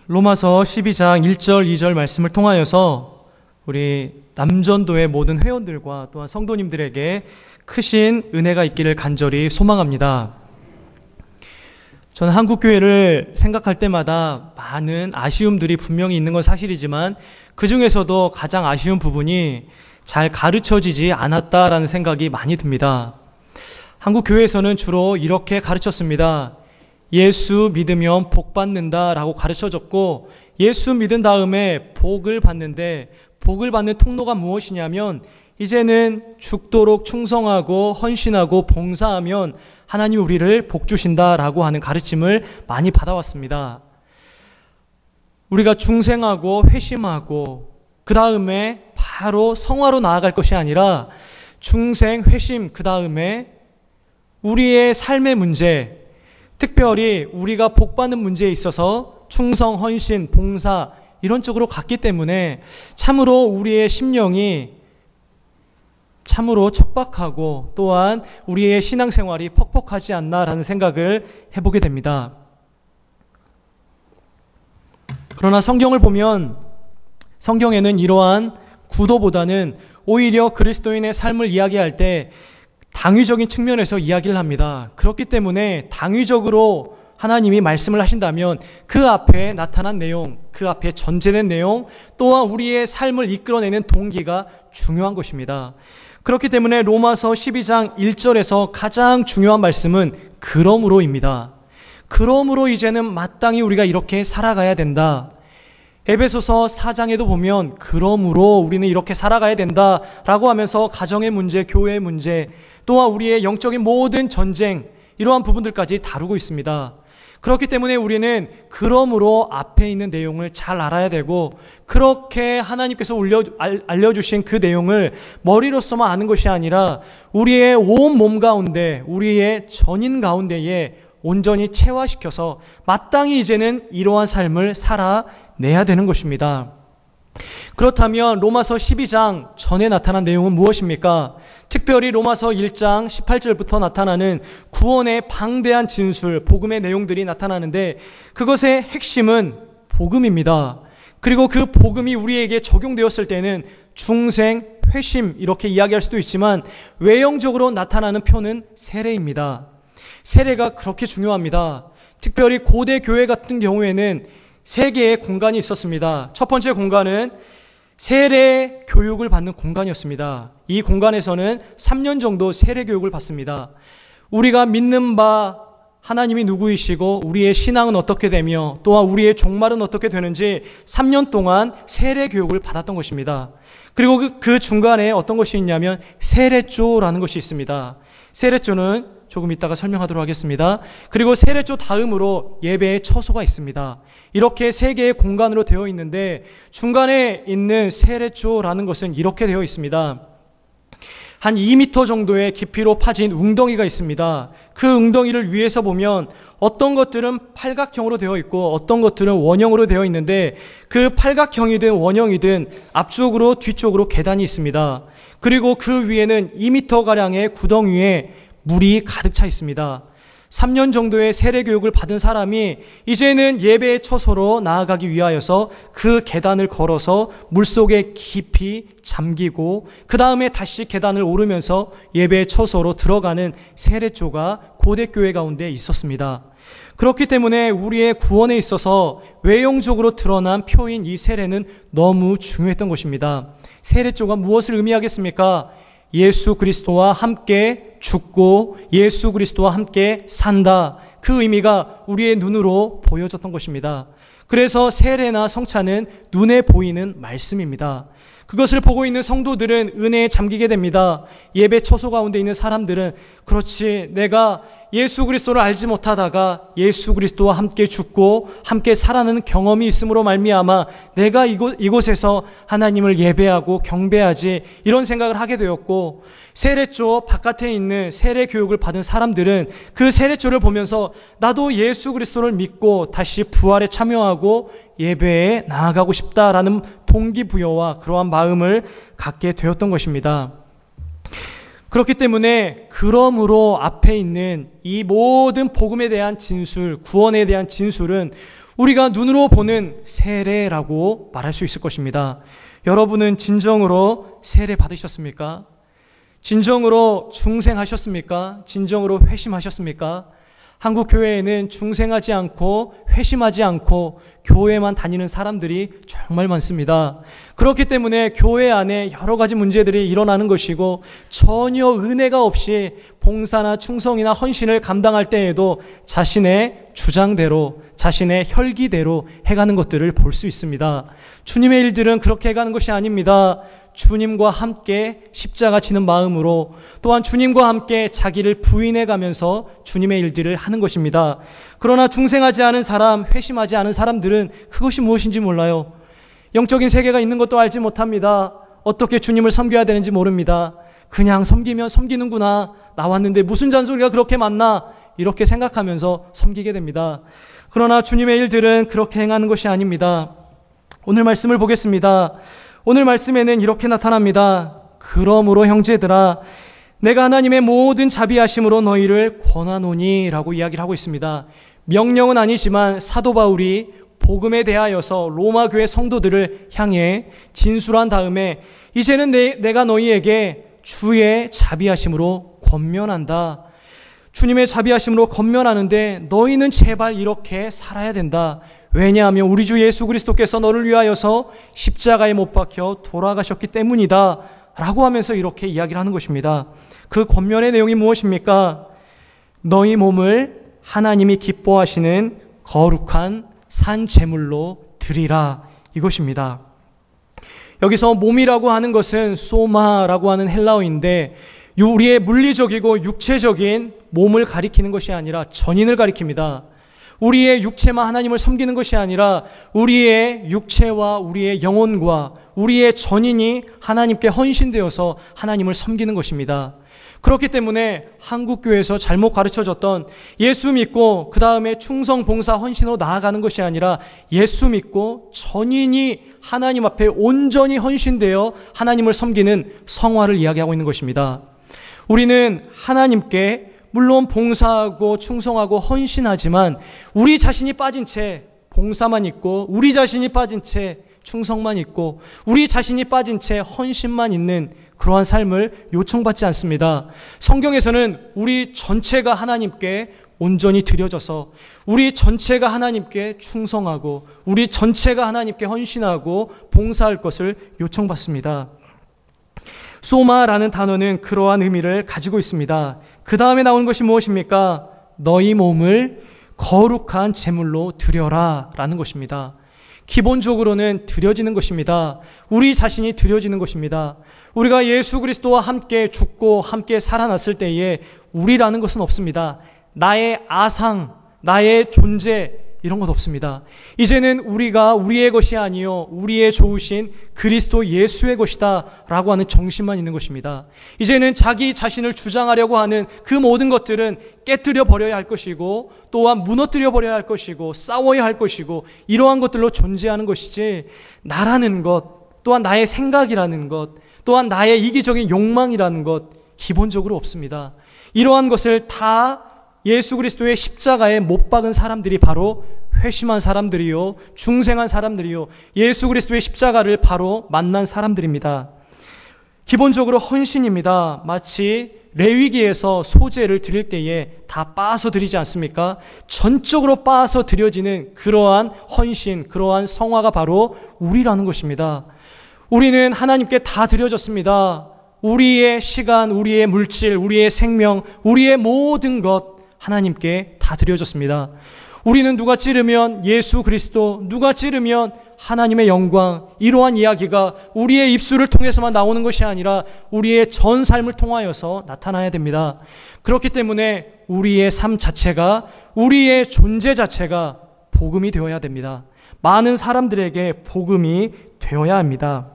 로마서 12장 1절 2절 말씀을 통하여서 우리 남전도의 모든 회원들과 또한 성도님들에게 크신 은혜가 있기를 간절히 소망합니다. 저는 한국교회를 생각할 때마다 많은 아쉬움들이 분명히 있는 건 사실이지만 그 중에서도 가장 아쉬운 부분이 잘 가르쳐지지 않았다라는 생각이 많이 듭니다. 한국교회에서는 주로 이렇게 가르쳤습니다. 예수 믿으면 복 받는다 라고 가르쳐졌고, 예수 믿은 다음에 복을 받는데 복을 받는 통로가 무엇이냐면 이제는 죽도록 충성하고 헌신하고 봉사하면 하나님 우리를 복 주신다라고 하는 가르침을 많이 받아왔습니다. 우리가 중생하고 회심하고 그 다음에 바로 성화로 나아갈 것이 아니라 중생, 회심, 그 다음에 우리의 삶의 문제, 특별히 우리가 복받는 문제에 있어서 충성, 헌신, 봉사 이런 쪽으로 갔기 때문에 참으로 우리의 심령이 참으로 척박하고 또한 우리의 신앙생활이 퍽퍽하지 않나라는 생각을 해보게 됩니다. 그러나 성경을 보면 성경에는 이러한 구도보다는 오히려 그리스도인의 삶을 이야기할 때 당위적인 측면에서 이야기를 합니다. 그렇기 때문에 당위적으로 하나님이 말씀을 하신다면 그 앞에 나타난 내용, 그 앞에 전제된 내용, 또한 우리의 삶을 이끌어내는 동기가 중요한 것입니다. 그렇기 때문에 로마서 12장 1절에서 가장 중요한 말씀은 그러므로입니다. 그러므로 이제는 마땅히 우리가 이렇게 살아가야 된다. 에베소서 4장에도 보면 그러므로 우리는 이렇게 살아가야 된다라고 하면서 가정의 문제, 교회의 문제, 또한 우리의 영적인 모든 전쟁, 이러한 부분들까지 다루고 있습니다. 그렇기 때문에 우리는 그러므로 앞에 있는 내용을 잘 알아야 되고, 그렇게 하나님께서 알려주신 그 내용을 머리로서만 아는 것이 아니라 우리의 온 몸 가운데, 우리의 전인 가운데에 온전히 체화시켜서 마땅히 이제는 이러한 삶을 살아내야 되는 것입니다. 그렇다면 로마서 12장 전에 나타난 내용은 무엇입니까? 특별히 로마서 1장 18절부터 나타나는 구원의 방대한 진술, 복음의 내용들이 나타나는데 그것의 핵심은 복음입니다. 그리고 그 복음이 우리에게 적용되었을 때는 중생, 회심 이렇게 이야기할 수도 있지만 외형적으로 나타나는 표는 세례입니다. 세례가 그렇게 중요합니다. 특별히 고대 교회 같은 경우에는 세 개의 공간이 있었습니다. 첫 번째 공간은 세례 교육을 받는 공간이었습니다. 이 공간에서는 3년 정도 세례 교육을 받습니다. 우리가 믿는 바 하나님이 누구이시고 우리의 신앙은 어떻게 되며 또한 우리의 종말은 어떻게 되는지 3년 동안 세례 교육을 받았던 것입니다. 그리고 그 중간에 어떤 것이 있냐면 세례조라는 것이 있습니다. 세례조는 조금 이따가 설명하도록 하겠습니다. 그리고 세례조 다음으로 예배의 처소가 있습니다. 이렇게 세 개의 공간으로 되어 있는데 중간에 있는 세례조라는 것은 이렇게 되어 있습니다. 한 2m 정도의 깊이로 파진 웅덩이가 있습니다. 그 웅덩이를 위에서 보면 어떤 것들은 팔각형으로 되어 있고 어떤 것들은 원형으로 되어 있는데 그 팔각형이든 원형이든 앞쪽으로 뒤쪽으로 계단이 있습니다. 그리고 그 위에는 2m가량의 구덩 위에 물이 가득 차 있습니다. 3년 정도의 세례 교육을 받은 사람이 이제는 예배의 처소로 나아가기 위하여서 그 계단을 걸어서 물속에 깊이 잠기고 그 다음에 다시 계단을 오르면서 예배의 처소로 들어가는 세례조가 고대 교회 가운데 있었습니다. 그렇기 때문에 우리의 구원에 있어서 외형적으로 드러난 표인 이 세례는 너무 중요했던 것입니다. 세례조가 무엇을 의미하겠습니까? 예수 그리스도와 함께 죽고 예수 그리스도와 함께 산다. 그 의미가 우리의 눈으로 보여졌던 것입니다. 그래서 세례나 성찬은 눈에 보이는 말씀입니다. 그것을 보고 있는 성도들은 은혜에 잠기게 됩니다. 예배 처소 가운데 있는 사람들은 그렇지, 내가 예수 그리스도를 알지 못하다가 예수 그리스도와 함께 죽고 함께 살아나는 경험이 있음으로 말미암아 내가 이곳에서 하나님을 예배하고 경배하지, 이런 생각을 하게 되었고, 세례조 바깥에 있는 세례 교육을 받은 사람들은 그 세례조를 보면서 나도 예수 그리스도를 믿고 다시 부활에 참여하고 예배에 나아가고 싶다라는 동기부여와 그러한 마음을 갖게 되었던 것입니다. 그렇기 때문에 그러므로 앞에 있는 이 모든 복음에 대한 진술, 구원에 대한 진술은 우리가 눈으로 보는 세례라고 말할 수 있을 것입니다. 여러분은 진정으로 세례 받으셨습니까? 진정으로 중생하셨습니까? 진정으로 회심하셨습니까? 한국 교회에는 중생하지 않고 회심하지 않고 교회만 다니는 사람들이 정말 많습니다. 그렇기 때문에 교회 안에 여러 가지 문제들이 일어나는 것이고 전혀 은혜가 없이 봉사나 충성이나 헌신을 감당할 때에도 자신의 주장대로 자신의 혈기대로 해가는 것들을 볼 수 있습니다. 주님의 일들은 그렇게 해가는 것이 아닙니다. 주님과 함께 십자가 지는 마음으로 또한 주님과 함께 자기를 부인해 가면서 주님의 일들을 하는 것입니다. 그러나 중생하지 않은 사람, 회심하지 않은 사람들은 그것이 무엇인지 몰라요. 영적인 세계가 있는 것도 알지 못합니다. 어떻게 주님을 섬겨야 되는지 모릅니다. 그냥 섬기면 섬기는구나. 나왔는데 무슨 잔소리가 그렇게 많나? 이렇게 생각하면서 섬기게 됩니다. 그러나 주님의 일들은 그렇게 행하는 것이 아닙니다. 오늘 말씀을 보겠습니다. 오늘 말씀에는 이렇게 나타납니다. 그러므로 형제들아 내가 하나님의 모든 자비하심으로 너희를 권하노니 라고 이야기를 하고 있습니다. 명령은 아니지만 사도 바울이 복음에 대하여서 로마 교회 성도들을 향해 진술한 다음에 이제는 내가 너희에게 주의 자비하심으로 권면한다. 주님의 자비하심으로 권면하는데 너희는 제발 이렇게 살아야 된다. 왜냐하면 우리 주 예수 그리스도께서 너를 위하여서 십자가에 못 박혀 돌아가셨기 때문이다 라고 하면서 이렇게 이야기를 하는 것입니다. 그 권면의 내용이 무엇입니까? 너희 몸을 하나님이 기뻐하시는 거룩한 산 제물로 드리라, 이것입니다. 여기서 몸이라고 하는 것은 소마라고 하는 헬라어인데 우리의 물리적이고 육체적인 몸을 가리키는 것이 아니라 전인을 가리킵니다. 우리의 육체만 하나님을 섬기는 것이 아니라 우리의 육체와 우리의 영혼과 우리의 전인이 하나님께 헌신되어서 하나님을 섬기는 것입니다. 그렇기 때문에 한국교회에서 잘못 가르쳐졌던 예수 믿고 그 다음에 충성, 봉사, 헌신으로 나아가는 것이 아니라 예수 믿고 전인이 하나님 앞에 온전히 헌신되어 하나님을 섬기는 성화를 이야기하고 있는 것입니다. 우리는 하나님께 물론 봉사하고 충성하고 헌신하지만 우리 자신이 빠진 채 봉사만 있고 우리 자신이 빠진 채 충성만 있고 우리 자신이 빠진 채 헌신만 있는 그러한 삶을 요청받지 않습니다. 성경에서는 우리 전체가 하나님께 온전히 드려져서 우리 전체가 하나님께 충성하고 우리 전체가 하나님께 헌신하고 봉사할 것을 요청받습니다. 소마라는 단어는 그러한 의미를 가지고 있습니다. 그 다음에 나오는 것이 무엇입니까? 너희 몸을 거룩한 제물로 드려라 라는 것입니다. 기본적으로는 드려지는 것입니다. 우리 자신이 드려지는 것입니다. 우리가 예수 그리스도와 함께 죽고 함께 살아났을 때에 우리라는 것은 없습니다. 나의 아상, 나의 존재 이런 것 없습니다. 이제는 우리가 우리의 것이 아니요 우리의 좋으신 그리스도 예수의 것이다 라고 하는 정신만 있는 것입니다. 이제는 자기 자신을 주장하려고 하는 그 모든 것들은 깨뜨려 버려야 할 것이고 또한 무너뜨려 버려야 할 것이고 싸워야 할 것이고 이러한 것들로 존재하는 것이지 나라는 것 또한 나의 생각이라는 것 또한 나의 이기적인 욕망이라는 것 기본적으로 없습니다. 이러한 것을 다 예수 그리스도의 십자가에 못 박은 사람들이 바로 회심한 사람들이요 중생한 사람들이요 예수 그리스도의 십자가를 바로 만난 사람들입니다. 기본적으로 헌신입니다. 마치 레위기에서 소제를 드릴 때에 다 빻아서 드리지 않습니까? 전적으로 빻아서 드려지는 그러한 헌신, 그러한 성화가 바로 우리라는 것입니다. 우리는 하나님께 다 드려졌습니다. 우리의 시간, 우리의 물질, 우리의 생명, 우리의 모든 것 하나님께 다 드려졌습니다. 우리는 누가 찌르면 예수 그리스도, 누가 찌르면 하나님의 영광, 이러한 이야기가 우리의 입술을 통해서만 나오는 것이 아니라 우리의 전 삶을 통하여서 나타나야 됩니다. 그렇기 때문에 우리의 삶 자체가, 우리의 존재 자체가 복음이 되어야 됩니다. 많은 사람들에게 복음이 되어야 합니다.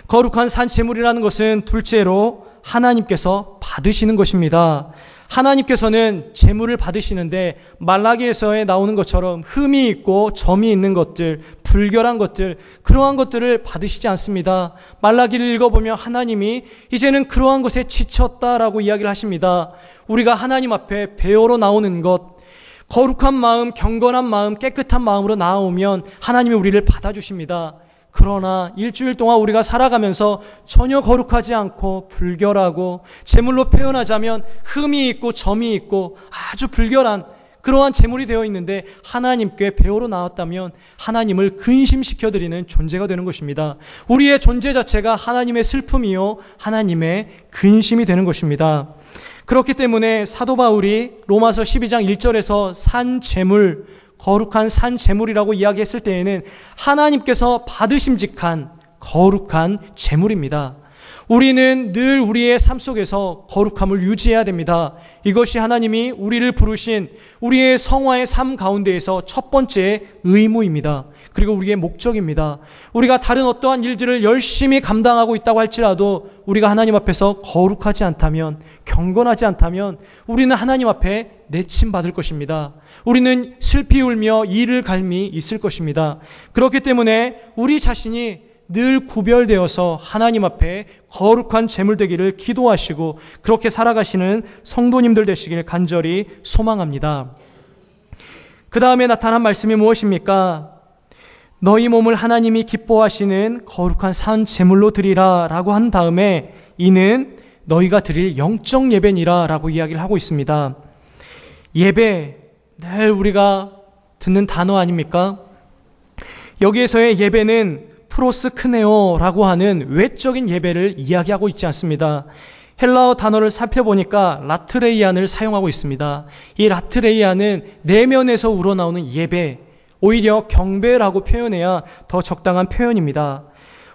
거룩한 산 제물이라는 것은 둘째로 하나님께서 받으시는 것입니다. 하나님께서는 제물을 받으시는데 말라기에서에 나오는 것처럼 흠이 있고 점이 있는 것들, 불결한 것들, 그러한 것들을 받으시지 않습니다. 말라기를 읽어보면 하나님이 이제는 그러한 것에 지쳤다라고 이야기를 하십니다. 우리가 하나님 앞에 배우러 나오는 것, 거룩한 마음, 경건한 마음, 깨끗한 마음으로 나오면 하나님이 우리를 받아주십니다. 그러나 일주일 동안 우리가 살아가면서 전혀 거룩하지 않고 불결하고, 제물로 표현하자면 흠이 있고 점이 있고 아주 불결한 그러한 제물이 되어 있는데 하나님께 배우러 나왔다면 하나님을 근심시켜드리는 존재가 되는 것입니다. 우리의 존재 자체가 하나님의 슬픔이요 하나님의 근심이 되는 것입니다. 그렇기 때문에 사도 바울이 로마서 12장 1절에서 산 제물, 거룩한 산 제물이라고 이야기했을 때에는 하나님께서 받으심직한 거룩한 제물입니다. 우리는 늘 우리의 삶 속에서 거룩함을 유지해야 됩니다. 이것이 하나님이 우리를 부르신 우리의 성화의 삶 가운데에서 첫 번째 의무입니다. 그리고 우리의 목적입니다. 우리가 다른 어떠한 일들을 열심히 감당하고 있다고 할지라도 우리가 하나님 앞에서 거룩하지 않다면, 경건하지 않다면 우리는 하나님 앞에 내침받을 것입니다. 우리는 슬피 울며 이를 갈미 있을 것입니다. 그렇기 때문에 우리 자신이 늘 구별되어서 하나님 앞에 거룩한 제물 되기를 기도하시고 그렇게 살아가시는 성도님들 되시길 간절히 소망합니다. 그 다음에 나타난 말씀이 무엇입니까? 너희 몸을 하나님이 기뻐하시는 거룩한 산 제물로 드리라 라고 한 다음에 이는 너희가 드릴 영적 예배니라 라고 이야기를 하고 있습니다. 예배, 늘 우리가 듣는 단어 아닙니까? 여기에서의 예배는 프로스크네오라고 하는 외적인 예배를 이야기하고 있지 않습니다. 헬라어 단어를 살펴보니까 라트레이안을 사용하고 있습니다. 이 라트레이안은 내면에서 우러나오는 예배, 오히려 경배라고 표현해야 더 적당한 표현입니다.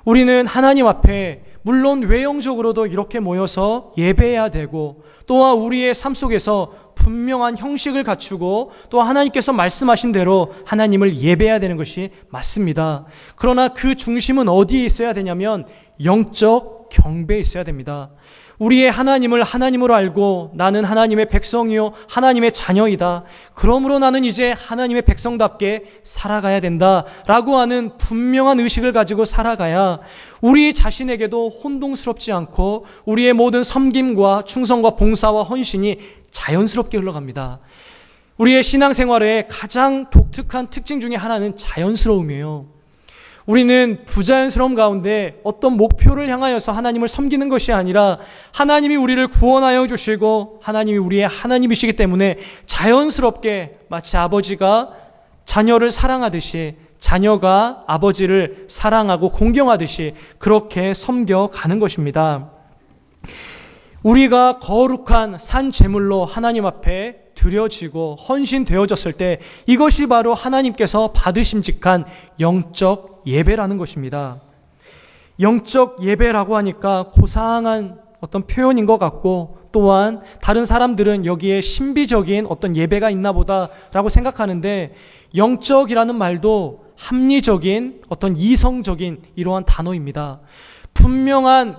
우리는 하나님 앞에 물론 외형적으로도 이렇게 모여서 예배해야 되고, 또한 우리의 삶 속에서 분명한 형식을 갖추고 또 하나님께서 말씀하신 대로 하나님을 예배해야 되는 것이 맞습니다. 그러나 그 중심은 어디에 있어야 되냐면 영적 경배에 있어야 됩니다. 우리의 하나님을 하나님으로 알고 나는 하나님의 백성이요 하나님의 자녀이다. 그러므로 나는 이제 하나님의 백성답게 살아가야 된다라고 하는 분명한 의식을 가지고 살아가야 우리 자신에게도 혼동스럽지 않고 우리의 모든 섬김과 충성과 봉사와 헌신이 자연스럽게 흘러갑니다. 우리의 신앙생활의 가장 독특한 특징 중에 하나는 자연스러움이에요. 우리는 부자연스러움 가운데 어떤 목표를 향하여서 하나님을 섬기는 것이 아니라 하나님이 우리를 구원하여 주시고 하나님이 우리의 하나님이시기 때문에 자연스럽게 마치 아버지가 자녀를 사랑하듯이 자녀가 아버지를 사랑하고 공경하듯이 그렇게 섬겨가는 것입니다. 우리가 거룩한 산 제물로 하나님 앞에 드려지고 헌신되어졌을 때 이것이 바로 하나님께서 받으심직한 영적 예배라는 것입니다. 영적 예배라고 하니까 고상한 어떤 표현인 것 같고, 또한 다른 사람들은 여기에 신비적인 어떤 예배가 있나 보다라고 생각하는데, 영적이라는 말도 합리적인 어떤 이성적인 이러한 단어입니다. 분명한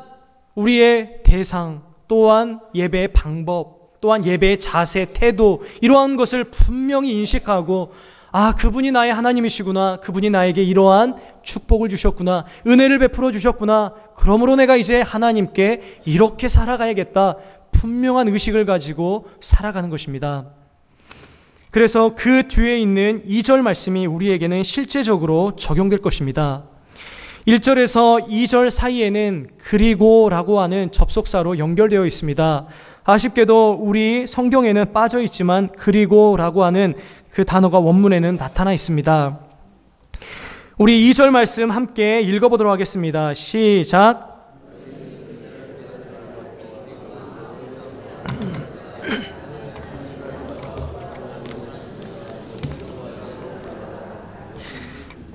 우리의 대상, 또한 예배의 방법, 또한 예배의 자세, 태도, 이러한 것을 분명히 인식하고, 아, 그분이 나의 하나님이시구나, 그분이 나에게 이러한 축복을 주셨구나, 은혜를 베풀어 주셨구나, 그러므로 내가 이제 하나님께 이렇게 살아가야겠다, 분명한 의식을 가지고 살아가는 것입니다. 그래서 그 뒤에 있는 2절 말씀이 우리에게는 실제적으로 적용될 것입니다. 1절에서 2절 사이에는 그리고라고 하는 접속사로 연결되어 있습니다. 아쉽게도 우리 성경에는 빠져 있지만 그리고라고 하는 그 단어가 원문에는 나타나 있습니다. 우리 2절 말씀 함께 읽어보도록 하겠습니다. 시작.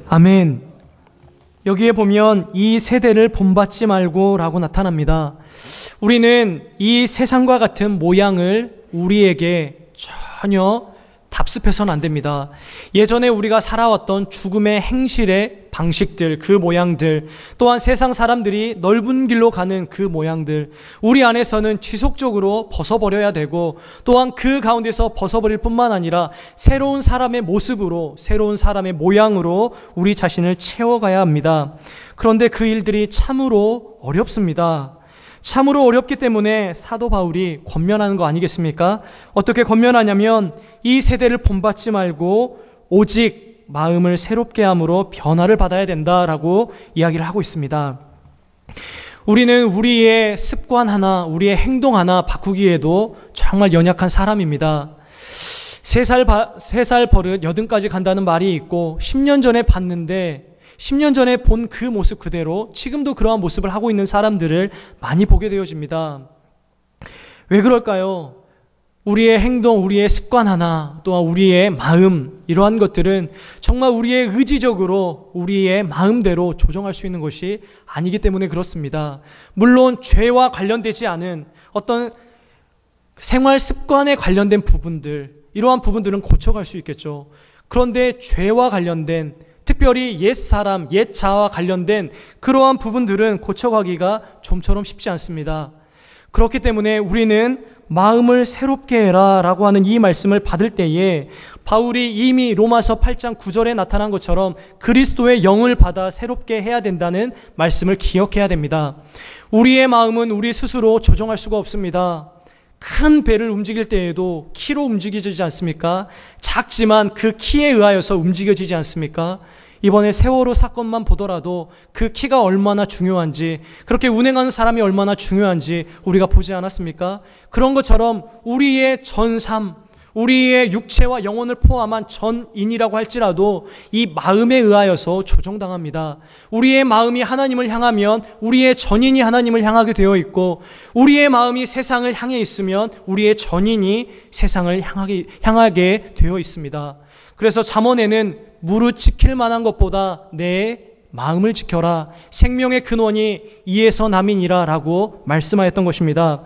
아멘. 여기에 보면 이 세대를 본받지 말고 라고 나타납니다. 우리는 이 세상과 같은 모양을 우리에게 전혀 답습해서는 안 됩니다. 예전에 우리가 살아왔던 죽음의 행실의 방식들, 그 모양들, 또한 세상 사람들이 넓은 길로 가는 그 모양들, 우리 안에서는 지속적으로 벗어버려야 되고, 또한 그 가운데서 벗어버릴 뿐만 아니라 새로운 사람의 모습으로, 새로운 사람의 모양으로 우리 자신을 채워가야 합니다. 그런데 그 일들이 참으로 어렵습니다. 참으로 어렵기 때문에 사도 바울이 권면하는 거 아니겠습니까? 어떻게 권면하냐면 이 세대를 본받지 말고 오직 마음을 새롭게 함으로 변화를 받아야 된다라고 이야기를 하고 있습니다. 우리는 우리의 습관 하나, 우리의 행동 하나 바꾸기에도 정말 연약한 사람입니다. 3살 버릇 80까지 간다는 말이 있고 10년 전에 봤는데 10년 전에 본 그 모습 그대로 지금도 그러한 모습을 하고 있는 사람들을 많이 보게 되어집니다. 왜 그럴까요? 우리의 행동, 우리의 습관 하나, 또한 우리의 마음, 이러한 것들은 정말 우리의 의지적으로 우리의 마음대로 조정할 수 있는 것이 아니기 때문에 그렇습니다. 물론 죄와 관련되지 않은 어떤 생활 습관에 관련된 부분들, 이러한 부분들은 고쳐갈 수 있겠죠. 그런데 죄와 관련된, 특별히 옛사람, 옛자와 관련된 그러한 부분들은 고쳐가기가 좀처럼 쉽지 않습니다. 그렇기 때문에 우리는 마음을 새롭게 해라 라고 하는 이 말씀을 받을 때에 바울이 이미 로마서 8장 9절에 나타난 것처럼 그리스도의 영을 받아 새롭게 해야 된다는 말씀을 기억해야 됩니다. 우리의 마음은 우리 스스로 조정할 수가 없습니다. 큰 배를 움직일 때에도 키로 움직여지지 않습니까? 작지만 그 키에 의하여서 움직여지지 않습니까? 이번에 세월호 사건만 보더라도 그 키가 얼마나 중요한지, 그렇게 운행하는 사람이 얼마나 중요한지 우리가 보지 않았습니까? 그런 것처럼 우리의 전삼, 우리의 육체와 영혼을 포함한 전인이라고 할지라도 이 마음에 의하여서 조정당합니다. 우리의 마음이 하나님을 향하면 우리의 전인이 하나님을 향하게 되어 있고, 우리의 마음이 세상을 향해 있으면 우리의 전인이 세상을 향하게 되어 있습니다. 그래서 잠언에는 무릇 지킬 만한 것보다 내 마음을 지켜라. 생명의 근원이 이에서 남이니라 라고 말씀하였던 것입니다.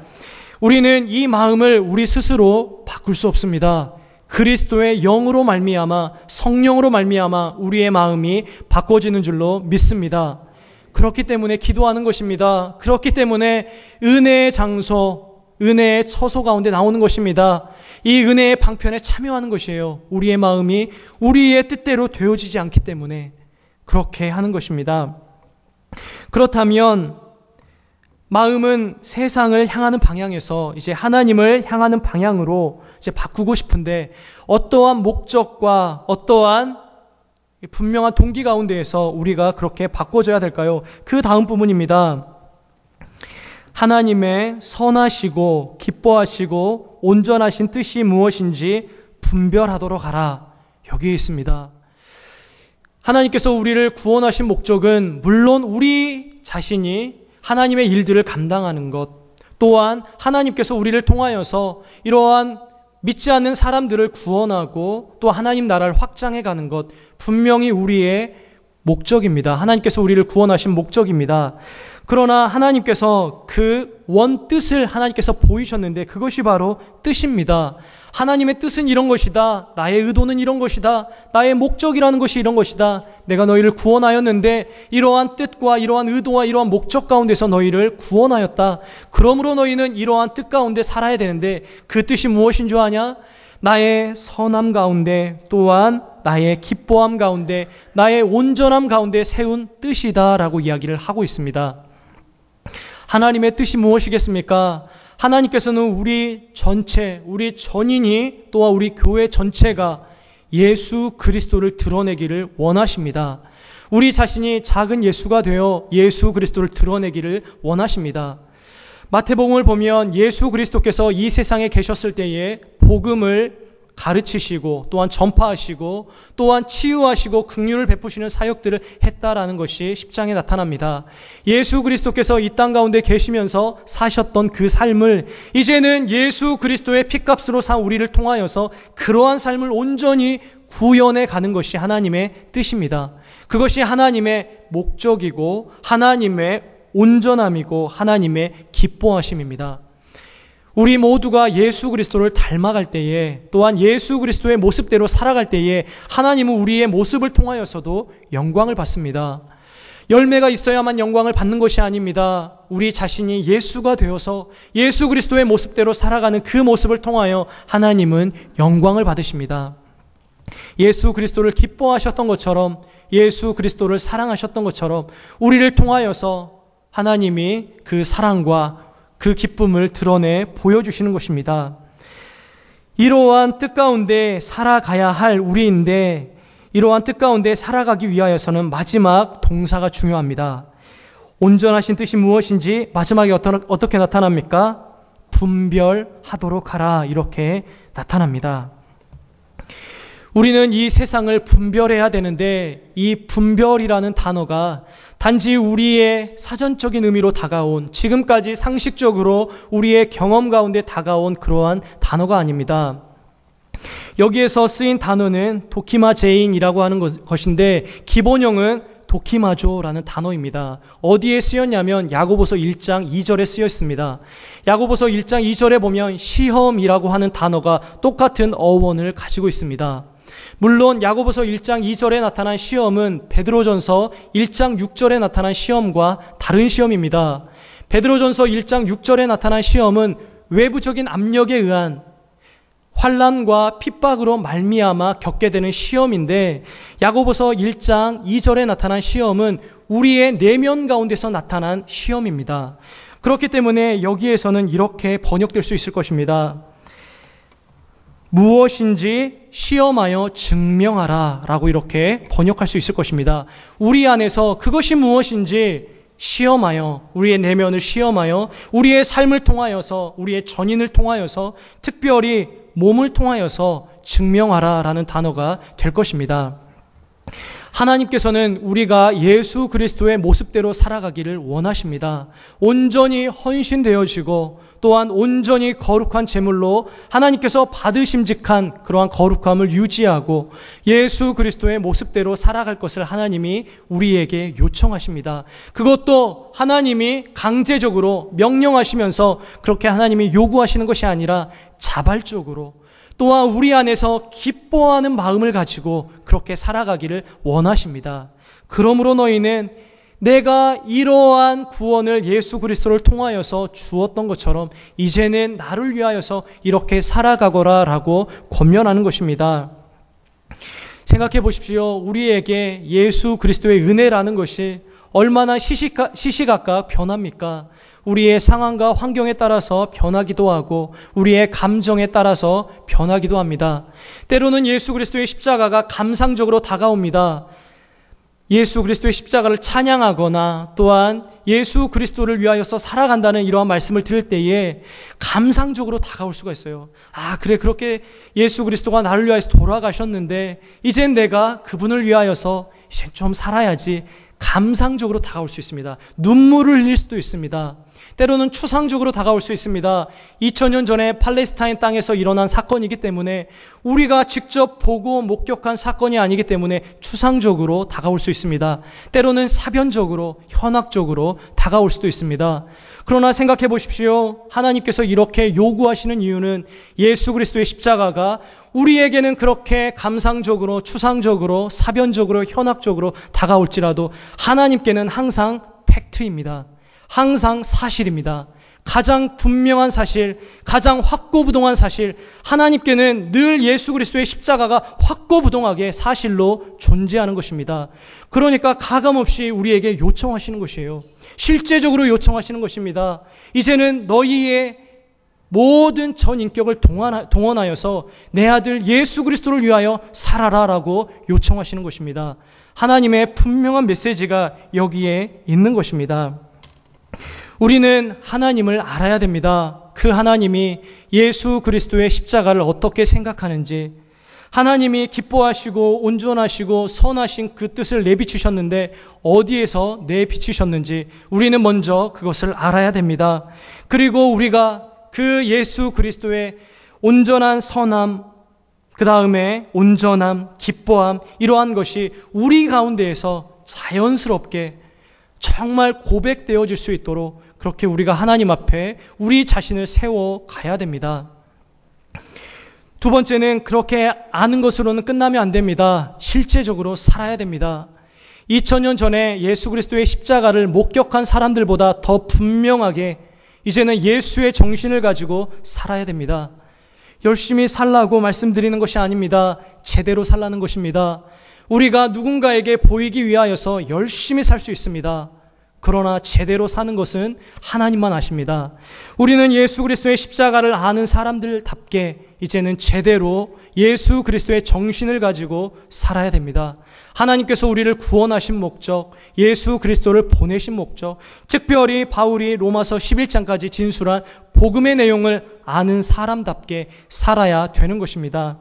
우리는 이 마음을 우리 스스로 바꿀 수 없습니다. 그리스도의 영으로 말미암아, 성령으로 말미암아 우리의 마음이 바꿔지는 줄로 믿습니다. 그렇기 때문에 기도하는 것입니다. 그렇기 때문에 은혜의 장소, 은혜의 처소 가운데 나오는 것입니다. 이 은혜의 방편에 참여하는 것이에요. 우리의 마음이 우리의 뜻대로 되어지지 않기 때문에 그렇게 하는 것입니다. 그렇다면 마음은 세상을 향하는 방향에서 이제 하나님을 향하는 방향으로 이제 바꾸고 싶은데 어떠한 목적과 어떠한 분명한 동기 가운데에서 우리가 그렇게 바꿔줘야 될까요? 그 다음 부분입니다. 하나님의 선하시고 기뻐하시고 온전하신 뜻이 무엇인지 분별하도록 하라. 여기에 있습니다. 하나님께서 우리를 구원하신 목적은 물론 우리 자신이 하나님의 일들을 감당하는 것, 또한 하나님께서 우리를 통하여서 이러한 믿지 않는 사람들을 구원하고 또 하나님 나라를 확장해 가는 것, 분명히 우리의 목적입니다. 하나님께서 우리를 구원하신 목적입니다. 그러나 하나님께서 그 원뜻을 하나님께서 보이셨는데 그것이 바로 뜻입니다. 하나님의 뜻은 이런 것이다. 나의 의도는 이런 것이다. 나의 목적이라는 것이 이런 것이다. 내가 너희를 구원하였는데 이러한 뜻과 이러한 의도와 이러한 목적 가운데서 너희를 구원하였다. 그러므로 너희는 이러한 뜻 가운데 살아야 되는데 그 뜻이 무엇인 줄 아냐? 나의 선함 가운데 또한 나의 기뻐함 가운데 나의 온전함 가운데 세운 뜻이다 라고 이야기를 하고 있습니다. 하나님의 뜻이 무엇이겠습니까? 하나님께서는 우리 전체, 우리 전인이 또한 우리 교회 전체가 예수 그리스도를 드러내기를 원하십니다. 우리 자신이 작은 예수가 되어 예수 그리스도를 드러내기를 원하십니다. 마태복음을 보면 예수 그리스도께서 이 세상에 계셨을 때에 복음을 가르치시고 또한 전파하시고 또한 치유하시고 긍휼을 베푸시는 사역들을 했다라는 것이 10장에 나타납니다. 예수 그리스도께서 이 땅 가운데 계시면서 사셨던 그 삶을 이제는 예수 그리스도의 피값으로 산 우리를 통하여서 그러한 삶을 온전히 구현해 가는 것이 하나님의 뜻입니다. 그것이 하나님의 목적이고 하나님의 온전함이고 하나님의 기뻐하심입니다. 우리 모두가 예수 그리스도를 닮아갈 때에, 또한 예수 그리스도의 모습대로 살아갈 때에 하나님은 우리의 모습을 통하여서도 영광을 받습니다. 열매가 있어야만 영광을 받는 것이 아닙니다. 우리 자신이 예수가 되어서 예수 그리스도의 모습대로 살아가는 그 모습을 통하여 하나님은 영광을 받으십니다. 예수 그리스도를 기뻐하셨던 것처럼, 예수 그리스도를 사랑하셨던 것처럼 우리를 통하여서 하나님이 그 사랑과 그 기쁨을 드러내 보여주시는 것입니다. 이러한 뜻 가운데 살아가야 할 우리인데, 이러한 뜻 가운데 살아가기 위하여서는 마지막 동사가 중요합니다. 온전하신 뜻이 무엇인지 마지막에 어떻게 나타납니까? 분별하도록 하라, 이렇게 나타납니다. 우리는 이 세상을 분별해야 되는데, 이 분별이라는 단어가 단지 우리의 사전적인 의미로 다가온, 지금까지 상식적으로 우리의 경험 가운데 다가온 그러한 단어가 아닙니다. 여기에서 쓰인 단어는 도키마제인이라고 하는 것인데, 기본형은 도키마조라는 단어입니다. 어디에 쓰였냐면 야고보서 1장 2절에 쓰여 있습니다. 야고보서 1장 2절에 보면 시험이라고 하는 단어가 똑같은 어원을 가지고 있습니다. 물론 야고보서 1장 2절에 나타난 시험은 베드로전서 1장 6절에 나타난 시험과 다른 시험입니다. 베드로전서 1장 6절에 나타난 시험은 외부적인 압력에 의한 환난과 핍박으로 말미암아 겪게 되는 시험인데, 야고보서 1장 2절에 나타난 시험은 우리의 내면 가운데서 나타난 시험입니다. 그렇기 때문에 여기에서는 이렇게 번역될 수 있을 것입니다. 무엇인지 시험하여 증명하라 라고 이렇게 번역할 수 있을 것입니다. 우리 안에서 그것이 무엇인지 시험하여, 우리의 내면을 시험하여, 우리의 삶을 통하여서, 우리의 전인을 통하여서, 특별히 몸을 통하여서 증명하라 라는 단어가 될 것입니다. 하나님께서는 우리가 예수 그리스도의 모습대로 살아가기를 원하십니다. 온전히 헌신되어지고 또한 온전히 거룩한 제물로 하나님께서 받으심직한 그러한 거룩함을 유지하고 예수 그리스도의 모습대로 살아갈 것을 하나님이 우리에게 요청하십니다. 그것도 하나님이 강제적으로 명령하시면서 그렇게 하나님이 요구하시는 것이 아니라 자발적으로, 또한 우리 안에서 기뻐하는 마음을 가지고 그렇게 살아가기를 원하십니다. 그러므로 너희는 내가 이러한 구원을 예수 그리스도를 통하여서 주었던 것처럼 이제는 나를 위하여서 이렇게 살아가거라 라고 권면하는 것입니다. 생각해 보십시오. 우리에게 예수 그리스도의 은혜라는 것이 얼마나 시시각각 변합니까? 우리의 상황과 환경에 따라서 변하기도 하고 우리의 감정에 따라서 변하기도 합니다. 때로는 예수 그리스도의 십자가가 감상적으로 다가옵니다. 예수 그리스도의 십자가를 찬양하거나 또한 예수 그리스도를 위하여서 살아간다는 이러한 말씀을 들을 때에 감상적으로 다가올 수가 있어요. 아, 그래, 그렇게 예수 그리스도가 나를 위하여서 돌아가셨는데 이젠 내가 그분을 위하여서 이제 좀 살아야지. 감상적으로 다가올 수 있습니다. 눈물을 흘릴 수도 있습니다. 때로는 추상적으로 다가올 수 있습니다. 2000년 전에 팔레스타인 땅에서 일어난 사건이기 때문에 우리가 직접 보고 목격한 사건이 아니기 때문에 추상적으로 다가올 수 있습니다. 때로는 사변적으로, 현학적으로 다가올 수도 있습니다. 그러나 생각해 보십시오. 하나님께서 이렇게 요구하시는 이유는 예수 그리스도의 십자가가 우리에게는 그렇게 감상적으로, 추상적으로, 사변적으로, 현학적으로 다가올지라도 하나님께는 항상 팩트입니다. 항상 사실입니다. 가장 분명한 사실, 가장 확고부동한 사실, 하나님께는 늘 예수 그리스도의 십자가가 확고부동하게 사실로 존재하는 것입니다. 그러니까 가감없이 우리에게 요청하시는 것이에요. 실제적으로 요청하시는 것입니다. 이제는 너희의 모든 전 인격을 동원하여서 내 아들 예수 그리스도를 위하여 살아라라고 요청하시는 것입니다. 하나님의 분명한 메시지가 여기에 있는 것입니다. 우리는 하나님을 알아야 됩니다. 그 하나님이 예수 그리스도의 십자가를 어떻게 생각하는지, 하나님이 기뻐하시고 온전하시고 선하신 그 뜻을 내비추셨는데 어디에서 내비추셨는지 우리는 먼저 그것을 알아야 됩니다. 그리고 우리가 그 예수 그리스도의 온전한 선함, 그 다음에 온전함, 기뻐함, 이러한 것이 우리 가운데에서 자연스럽게 정말 고백되어질 수 있도록 그렇게 우리가 하나님 앞에 우리 자신을 세워 가야 됩니다. 두 번째는 그렇게 아는 것으로는 끝나면 안 됩니다. 실제적으로 살아야 됩니다. 2000년 전에 예수 그리스도의 십자가를 목격한 사람들보다 더 분명하게 이제는 예수의 정신을 가지고 살아야 됩니다. 열심히 살라고 말씀드리는 것이 아닙니다. 제대로 살라는 것입니다. 우리가 누군가에게 보이기 위하여서 열심히 살 수 있습니다. 그러나 제대로 사는 것은 하나님만 아십니다. 우리는 예수 그리스도의 십자가를 아는 사람들답게 이제는 제대로 예수 그리스도의 정신을 가지고 살아야 됩니다. 하나님께서 우리를 구원하신 목적, 예수 그리스도를 보내신 목적, 특별히 바울이 로마서 11장까지 진술한 복음의 내용을 아는 사람답게 살아야 되는 것입니다.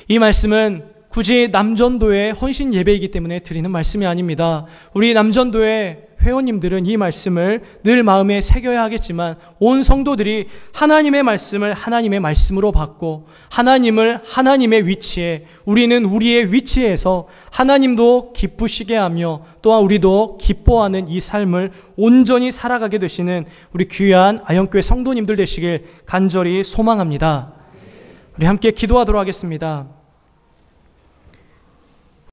이 말씀은 굳이 남전도의 헌신 예배이기 때문에 드리는 말씀이 아닙니다. 우리 남전도의 회원님들은 이 말씀을 늘 마음에 새겨야 하겠지만 온 성도들이 하나님의 말씀을 하나님의 말씀으로 받고 하나님을 하나님의 위치에, 우리는 우리의 위치에서 하나님도 기쁘시게 하며 또한 우리도 기뻐하는 이 삶을 온전히 살아가게 되시는 우리 귀한 아영교회 성도님들 되시길 간절히 소망합니다. 우리 함께 기도하도록 하겠습니다.